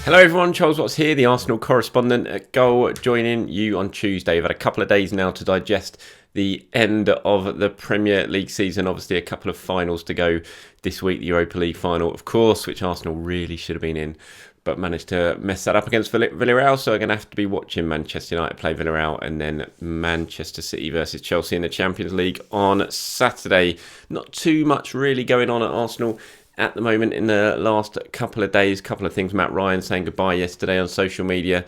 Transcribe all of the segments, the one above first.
Hello everyone, Charles Watts here, the Arsenal correspondent at Goal, joining you on Tuesday. We've had a couple of days now to digest the end of the Premier League season. Obviously a couple of finals to go this week. The Europa League final, of course, which Arsenal really should have been in, but managed to mess that up against Villarreal. So we're going to have to be watching Manchester United play Villarreal and then Manchester City versus Chelsea in the Champions League on Saturday. Not too much really going on at Arsenal at the moment in the last couple of days. Couple of things. Matt Ryan saying goodbye yesterday on social media.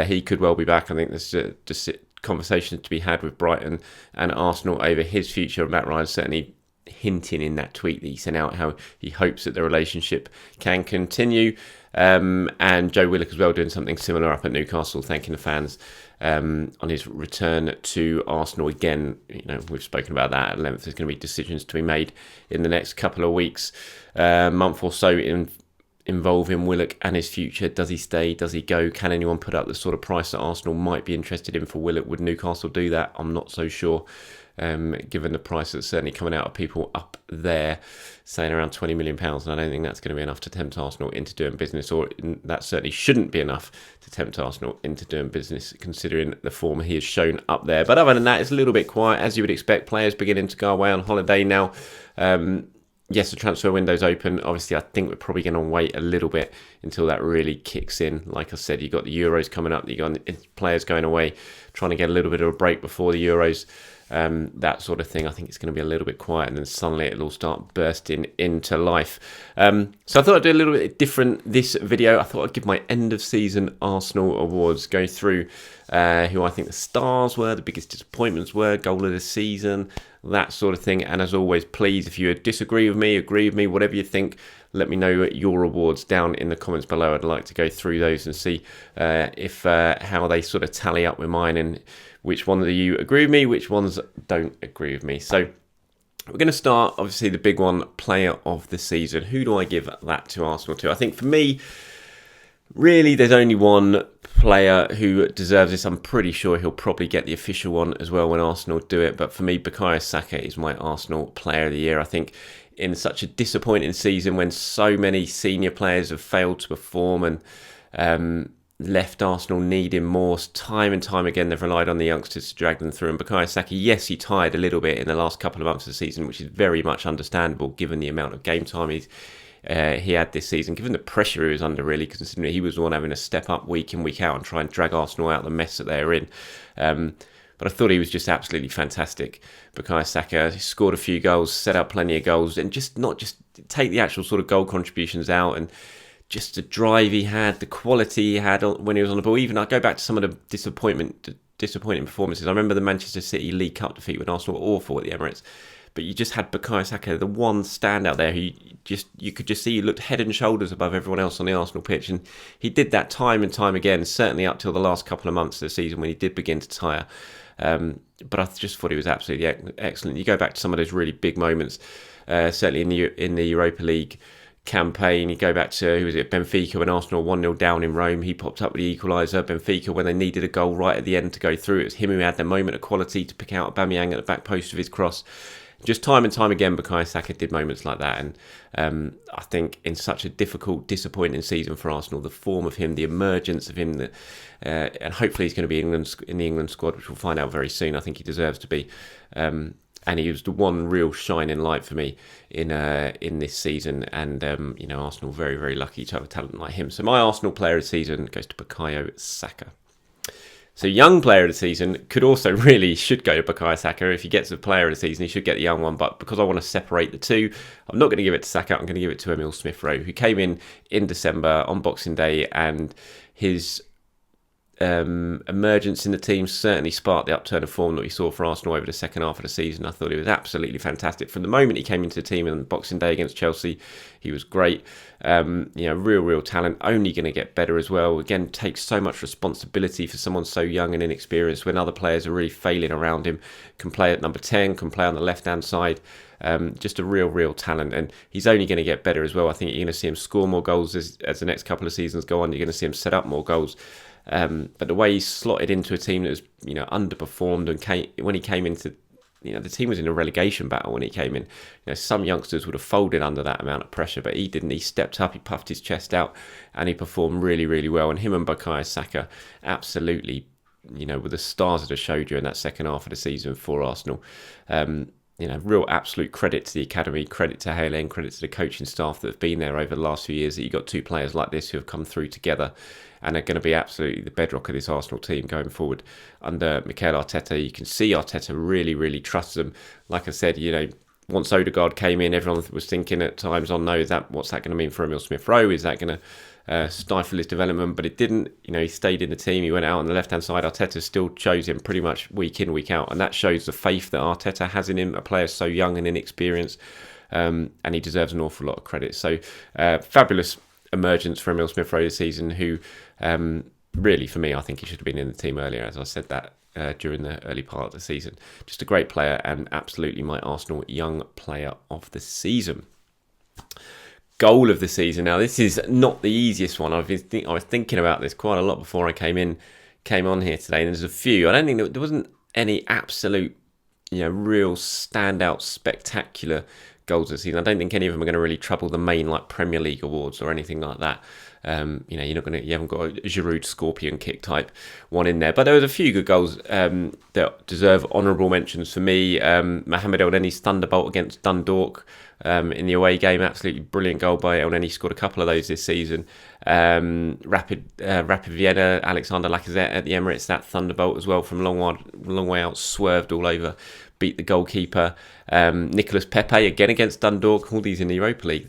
He could well be back. I think there's just conversations to be had with Brighton and Arsenal over his future. Matt Ryan certainly hinting in that tweet that he sent out how he hopes that the relationship can continue. And Joe Willock as well doing something similar up at Newcastle, thanking the fans on his return to Arsenal. Again, you know, we've spoken about that at length. There's going to be decisions to be made in the next couple of weeks, month or so involving Willock and his future. Does he stay? Does he go? Can anyone put up the sort of price that Arsenal might be interested in for Willock? Would Newcastle do that? I'm not so sure. Given the price that's certainly coming out of people up there, saying around £20 million, and I don't think that's going to be enough to tempt Arsenal into doing business, or that certainly shouldn't be enough to tempt Arsenal into doing business, considering the form he has shown up there. But other than that, it's a little bit quiet, as you would expect. Players beginning to go away on holiday now. Yes, the transfer window's open. Obviously, I think we're probably going to wait a little bit until that really kicks in. Like I said, you've got the Euros coming up. You've got players going away, trying to get a little bit of a break before the Euros. That sort of thing. I think it's going to be a little bit quiet, and then suddenly it'll all start bursting into life. So I thought I'd do a little bit different this video. I thought I'd give my end of season Arsenal awards, go through who I think the stars were, the biggest disappointments were, goal of the season, that sort of thing. And as always, please, if you disagree with me, agree with me, whatever you think, let me know your awards down in the comments below. I'd like to go through those and see if how they sort of tally up with mine, and which ones do you agree with me, which ones don't agree with me. So we're going to start, obviously, the big one, player of the season. Who do I give that to Arsenal to? I think for me, really, there's only one player who deserves this. I'm pretty sure he'll probably get the official one as well when Arsenal do it. But for me, Bukayo Saka is my Arsenal player of the year. I think in such a disappointing season when so many senior players have failed to perform and left Arsenal needing more, time and time again they've relied on the youngsters to drag them through. And Bukayo Saka, yes, he tired a little bit in the last couple of months of the season, which is very much understandable given the amount of game time he had this season, given the pressure he was under, really, considering he was the one having to step up week in, week out and try and drag Arsenal out of the mess that they're in. But I thought he was just absolutely fantastic. Bukayo Saka scored a few goals, set up plenty of goals, and just not just take the actual sort of goal contributions out, and just the drive he had, the quality he had when he was on the ball. Even I go back to some of the disappointing performances. I remember the Manchester City League Cup defeat when Arsenal were awful at the Emirates. But you just had Bukayo Saka, the one standout there who you could just see he looked head and shoulders above everyone else on the Arsenal pitch. And he did that time and time again, certainly up till the last couple of months of the season when he did begin to tire. But I just thought he was absolutely excellent. You go back to some of those really big moments, certainly in the Europa League campaign. You go back to, who was it, Benfica, when Arsenal 1-0 down in Rome. He popped up with the equaliser. Benfica, when they needed a goal right at the end to go through, it was him who had the moment of quality to pick out Aubameyang at the back post of his cross. Just time and time again, Bukayo Saka did moments like that. And I think in such a difficult, disappointing season for Arsenal, the form of him, the emergence of him, and hopefully he's going to be in the England squad, which we'll find out very soon. I think he deserves to be. And he was the one real shining light for me in this season. And, Arsenal very, very lucky to have a talent like him. So my Arsenal player of the season goes to Bukayo Saka. So young player of the season should go to Bukayo Saka. If he gets a player of the season, he should get the young one. But because I want to separate the two, I'm not going to give it to Saka. I'm going to give it to Emil Smith-Rowe, who came in December on Boxing Day, and his emergence in the team certainly sparked the upturn of form that we saw for Arsenal over the second half of the season. I thought he was absolutely fantastic. From the moment he came into the team on Boxing Day against Chelsea, he was great. Real talent, only going to get better as well. Again, takes so much responsibility for someone so young and inexperienced when other players are really failing around him. Can play at number 10, can play on the left-hand side. Just a real talent, and he's only going to get better as well. I think you're going to see him score more goals as the next couple of seasons go on. You're going to see him set up more goals. But the way he slotted into a team that was, underperformed, and when he came into the team was in a relegation battle when he came in. Some youngsters would have folded under that amount of pressure, but he didn't. He stepped up, he puffed his chest out, and he performed really, really well. And him and Bukayo Saka absolutely, were the stars that have showed you in that second half of the season for Arsenal. Real absolute credit to the academy, credit to Hale End, credit to the coaching staff that have been there over the last few years, that you've got two players like this who have come through together and are going to be absolutely the bedrock of this Arsenal team going forward under Mikel Arteta. You can see Arteta really, really trusts them. Like I said, once Odegaard came in, everyone was thinking at times, oh no, what's that going to mean for Emile Smith-Rowe? Is that going to stifle his development? But it didn't. He stayed in the team. He went out on the left-hand side. Arteta still chose him pretty much week in, week out. And that shows the faith that Arteta has in him, a player so young and inexperienced. And he deserves an awful lot of credit. So fabulous emergence for Emile Smith-Rowe this season, who really, for me, I think he should have been in the team earlier, as I said that during the early part of the season. Just a great player and absolutely my Arsenal young player of the season. Goal of the season. Now, this is not the easiest one. I was thinking about this quite a lot before I came on here today, and there's a few. I don't think there wasn't any absolute, real standout, spectacular goals this season. I don't think any of them are going to really trouble the main Premier League awards or anything like that. You haven't got a Giroud scorpion kick type one in there, but there was a few good goals that deserve honourable mentions for me. Mohamed Elneny's thunderbolt against Dundalk in the away game, absolutely brilliant goal by Elneny. Scored a couple of those this season. Rapid Vienna, Alexander Lacazette at the Emirates, that thunderbolt as well from long way out, swerved all over, beat the goalkeeper. Nicolas Pepe again against Dundalk, all these in the Europa League.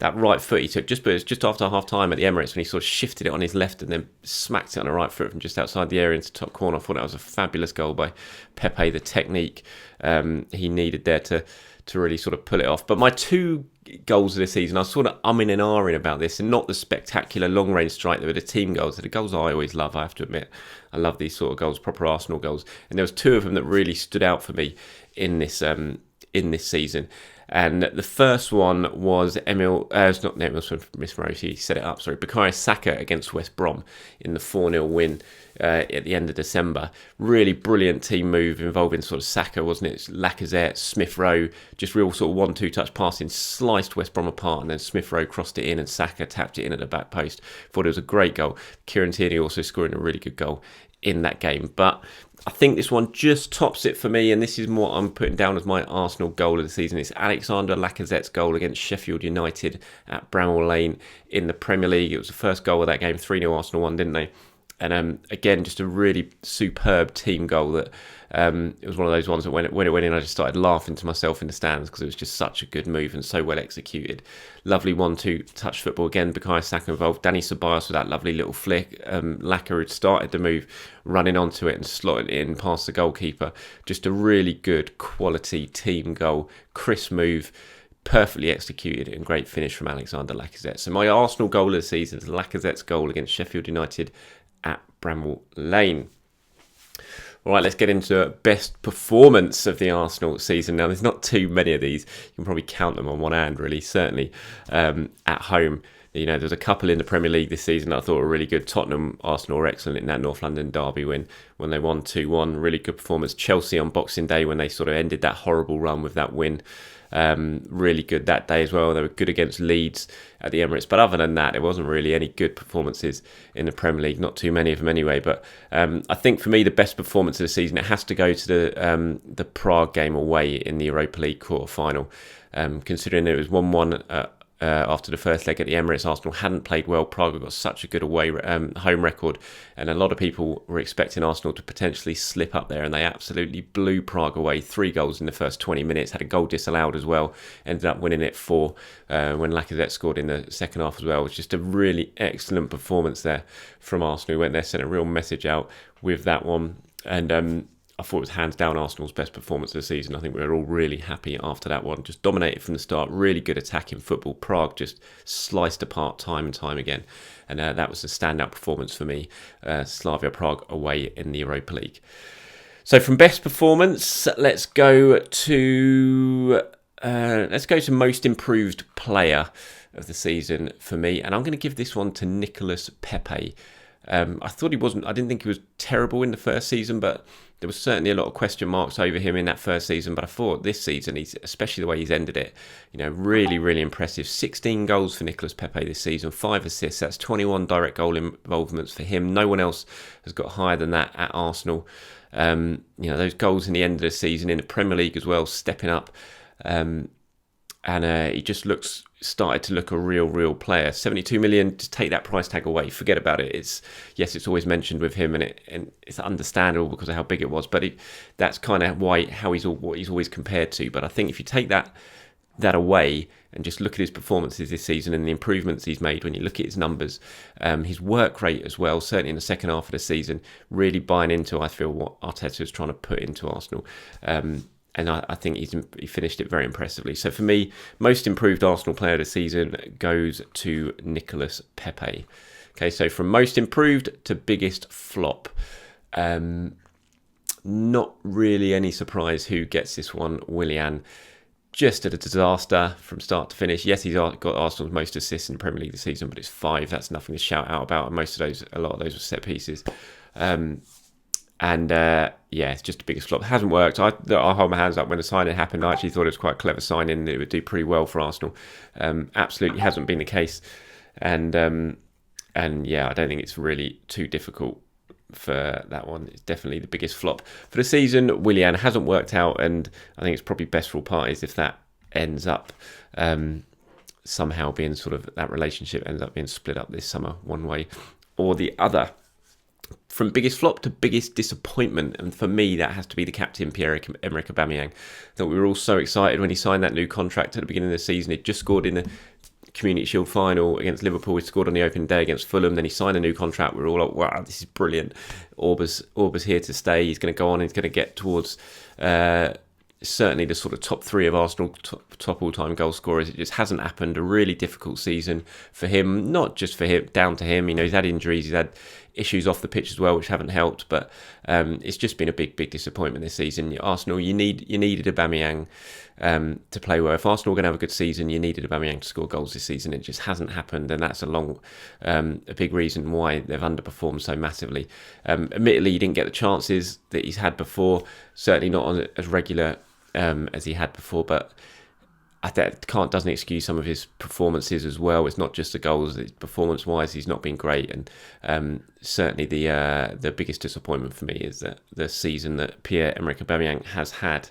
That right foot he took just after half time at the Emirates, when he sort of shifted it on his left and then smacked it on the right foot from just outside the area into top corner. I thought that was a fabulous goal by Pepe. The technique he needed there to really sort of pull it off. But my two goals of the season, I was sort of umming and ahhing about this, and not the spectacular long range strike. They were the team goals. They're the goals I always love, I have to admit. I love these sort of goals, proper Arsenal goals. And there was two of them that really stood out for me in this season. And the first one was Smith-Rowe, he set it up, Bukayo Saka against West Brom in the 4-0 win at the end of December. Really brilliant team move involving sort of Saka, wasn't it? Lacazette, Smith-Rowe, just real sort of 1-2 touch passing, sliced West Brom apart, and then Smith-Rowe crossed it in and Saka tapped it in at the back post. Thought it was a great goal. Kieran Tierney also scoring a really good goal in that game. But I think this one just tops it for me, and this is what I'm putting down as my Arsenal goal of the season. It's Alexander Lacazette's goal against Sheffield United at Bramall Lane in the Premier League. It was the first goal of that game. 3-0 Arsenal won, didn't they? And again, just a really superb team goal that it was one of those ones that when it went in, I just started laughing to myself in the stands because it was just such a good move and so well executed. Lovely 1-2 touch football again. Bukayo Saka involved. Dani Ceballos with that lovely little flick. Laka had started the move, running onto it and slotted it in past the goalkeeper. Just a really good quality team goal. Crisp move. Perfectly executed and great finish from Alexander Lacazette. So my Arsenal goal of the season is Lacazette's goal against Sheffield United at Bramall Lane. All right, let's get into best performance of the Arsenal season. Now, there's not too many of these. You can probably count them on one hand, really, certainly at home. There's a couple in the Premier League this season that I thought were really good. Tottenham, Arsenal were excellent in that North London derby win when they won 2-1. Really good performance. Chelsea on Boxing Day when they sort of ended that horrible run with that win. Really good that day as well. They were good against Leeds at the Emirates, but other than that, there wasn't really any good performances in the Premier League, not too many of them anyway. But I think for me, the best performance of the season, it has to go to the Prague game away in the Europa League quarter-final. Considering it was 1-1 after the first leg at the Emirates, Arsenal hadn't played well. Prague have got such a good home record, and a lot of people were expecting Arsenal to potentially slip up there, and they absolutely blew Prague away. 3 goals in the first 20 minutes, had a goal disallowed as well, ended up winning it 4 when Lacazette scored in the second half as well. It was just a really excellent performance there from Arsenal. We went there, sent a real message out with that one, and I thought it was hands down Arsenal's best performance of the season. I think we were all really happy after that one. Just dominated from the start. Really good attacking football. Prague just sliced apart time and time again. And that was a standout performance for me. Slavia Prague away in the Europa League. So from best performance, let's go to most improved player of the season for me. And I'm going to give this one to Nicolas Pepe. I thought he wasn't. I didn't think he was terrible in the first season, but there was certainly a lot of question marks over him in that first season. But I thought this season, especially the way he's ended it, really, really impressive. 16 goals for Nicolas Pepe this season, 5 assists. That's 21 direct goal involvements for him. No one else has got higher than that at Arsenal. Those goals in the end of the season in the Premier League as well, stepping up. And he just started to look a real player. 72 million, to take that price tag away, forget about it. It's always mentioned with him, and it's understandable because of how big it was. But that's kind of what he's always compared to. But I think if you take that away and just look at his performances this season and the improvements he's made, when you look at his numbers, his work rate as well, certainly in the second half of the season, really buying into, I feel, what Arteta is trying to put into Arsenal. And I think he finished it very impressively. So for me, most improved Arsenal player of the season goes to Nicolas Pepe. Okay, so from most improved to biggest flop. Not really any surprise who gets this one. Willian, just a disaster from start to finish. Yes, he's got Arsenal's most assists in the Premier League this season, but it's 5. That's nothing to shout out about. And a lot of those were set pieces. It's just the biggest flop. It hasn't worked. I'll hold my hands up. When the signing happened, I actually thought it was quite a clever signing. It would do pretty well for Arsenal. Absolutely hasn't been the case. And I don't think it's really too difficult for that one. It's definitely the biggest flop. For the season, Willian hasn't worked out, and I think it's probably best for all parties if that ends up somehow being that relationship ends up being split up this summer one way or the other. From biggest flop to biggest disappointment, and for me that has to be the captain, Pierre-Emerick Aubameyang. I thought we were all so excited when he signed that new contract at the beginning of the season. He'd just scored in the Community Shield final against Liverpool. He scored on the opening day against Fulham. Then he signed a new contract. We were all like, wow, this is brilliant. Auba's here to stay. He's going to go on. He's going to get towards certainly the sort of top 3 of Arsenal top all-time goal scorers. It just hasn't happened. A really difficult season for him, not just for him, down to him. He's had injuries, he's had issues off the pitch as well, which haven't helped. But it's just been a big disappointment this season. Arsenal, you needed Aubameyang to play well. If Arsenal were going to have a good season, you needed Aubameyang to score goals this season. It just hasn't happened, and that's a big reason why they've underperformed so massively. Admittedly, he didn't get the chances that he's had before. Certainly not on as regular as he had before, but doesn't excuse some of his performances as well. It's not just the goals. Performance-wise, he's not been great, and certainly the biggest disappointment for me is that the season that Pierre-Emerick Aubameyang has had.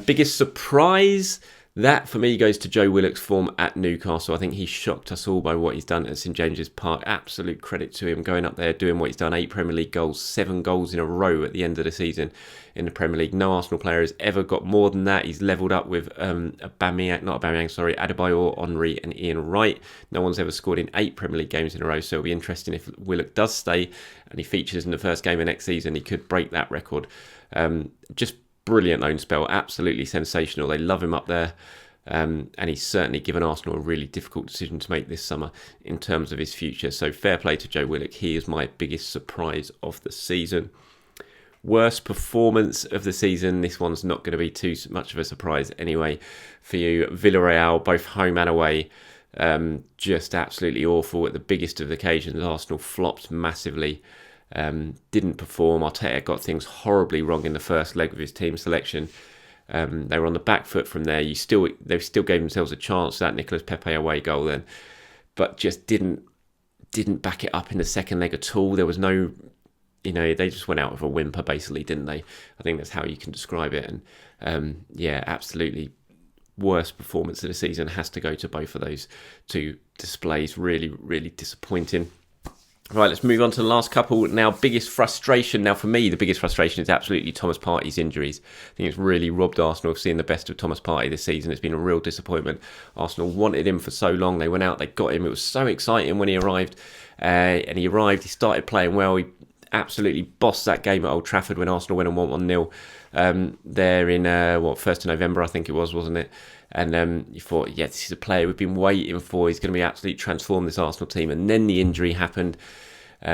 Biggest surprise, that for me goes to Joe Willock's form at Newcastle. I think he shocked us all by what he's done at St James's Park. Absolute credit to him going up there, doing what he's done. 8 Premier League goals, 7 goals in a row at the end of the season in the Premier League. No Arsenal player has ever got more than that. He's levelled up with Adebayor, Henry and Ian Wright. No one's ever scored in 8 Premier League games in a row, so it'll be interesting if Willock does stay and he features in the first game of next season. He could break that record. Just brilliant loan spell, absolutely sensational. They love him up there. And he's certainly given Arsenal a really difficult decision to make this summer in terms of his future. So fair play to Joe Willock. He is my biggest surprise of the season. Worst performance of the season. This one's not going to be too much of a surprise anyway for you. Villarreal, both home and away, just absolutely awful at the biggest of occasions. Arsenal flopped massively. Didn't perform. Arteta got things horribly wrong in the first leg of his team selection. They were on the back foot from there. They still gave themselves a chance, that Nicolas Pepe away goal then, but just didn't back it up in the second leg at all. There was no, they just went out with a whimper basically, didn't they? I think that's how you can describe it. And absolutely worst performance of the season has to go to both of those two displays. Really, really disappointing. Right, let's move on to the last couple. Now, biggest frustration. Now, for me, the biggest frustration is absolutely Thomas Partey's injuries. I think it's really robbed Arsenal of seeing the best of Thomas Partey this season. It's been a real disappointment. Arsenal wanted him for so long. They went out, they got him. It was so exciting when he arrived. And he arrived, he started playing well. He absolutely bossed that game at Old Trafford when Arsenal went and won 1-0. There in, 1st of November, I think it was, wasn't it? And you thought, yeah, this is a player we've been waiting for. He's going to be absolutely transform this Arsenal team. And then the injury happened.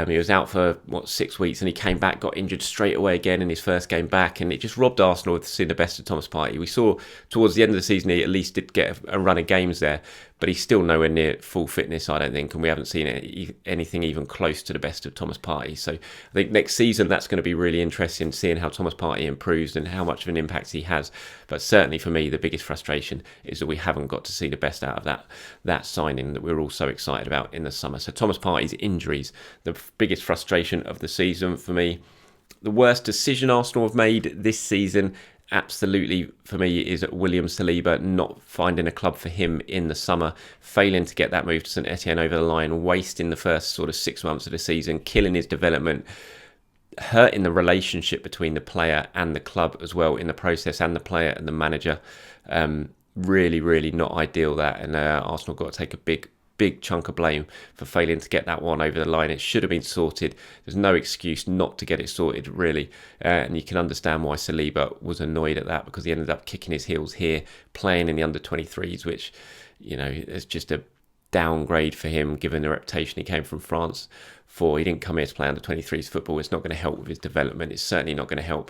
He was out for, 6 weeks, and he came back, got injured straight away again in his first game back, and it just robbed Arsenal of seeing the best of Thomas Partey. We saw towards the end of the season he at least did get a run of games there, but he's still nowhere near full fitness, I don't think, and we haven't seen anything even close to the best of Thomas Partey. So I think next season that's going to be really interesting, seeing how Thomas Partey improves and how much of an impact he has. But certainly for me, the biggest frustration is that we haven't got to see the best out of that signing that we were all so excited about in the summer. So Thomas Partey's injuries, the biggest frustration of the season for me. The worst decision Arsenal have made this season, absolutely for me, is William Saliba not finding a club for him in the summer, failing to get that move to St Etienne over the line, wasting the first sort of 6 months of the season, killing his development, hurting the relationship between the player and the club as well in the process, and the player and the manager. Really, really not ideal that, and Arsenal got to take a big chunk of blame for failing to get that one over the line. It should have been sorted. There's no excuse not to get it sorted, really. And you can understand why Saliba was annoyed at that, because he ended up kicking his heels here, playing in the under-23s, which, you know, is just a downgrade for him, given the reputation he came from France for. He didn't come here to play under-23s football. It's not going to help with his development. It's certainly not going to help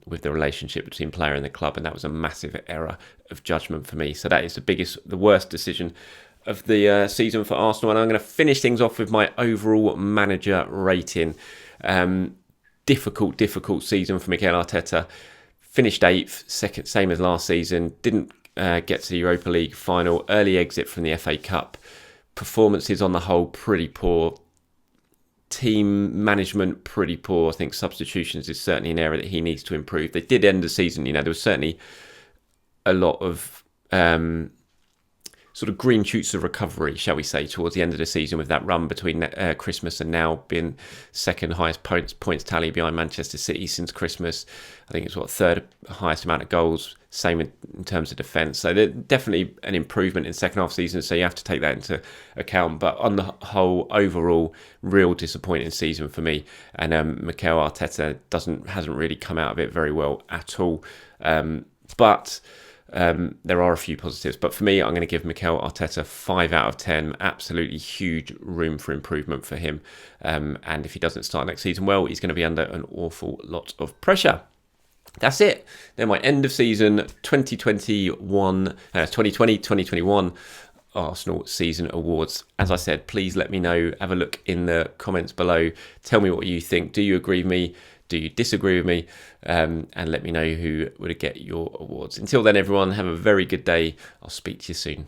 with the relationship between player and the club, and that was a massive error of judgment for me. So that is the worst decision of the season for Arsenal. And I'm going to finish things off with my overall manager rating. Difficult season for Mikel Arteta. Finished 8th, second, same as last season. Didn't get to the Europa League final. Early exit from the FA Cup. Performances on the whole pretty poor. Team management pretty poor. I think substitutions is certainly an area that he needs to improve. They did end the season, you know, there was certainly a lot of sort of green shoots of recovery, shall we say, towards the end of the season, with that run between Christmas and now being second highest points tally behind Manchester City since Christmas. I think it's third highest amount of goals, same in terms of defence. So there's definitely an improvement in second half season, so you have to take that into account. But on the whole, overall, real disappointing season for me. And Mikel Arteta hasn't really come out of it very well at all. But there are a few positives, but for me, I'm going to give Mikel Arteta 5 out of 10. Absolutely huge room for improvement for him. And if he doesn't start next season well, he's going to be under an awful lot of pressure. That's it. Then my end of season 2020-2021 Arsenal season awards. As I said, please let me know. Have a look in the comments below. Tell me what you think. Do you agree with me? Do you disagree with me? And let me know who would get your awards. Until then, everyone, have a very good day. I'll speak to you soon.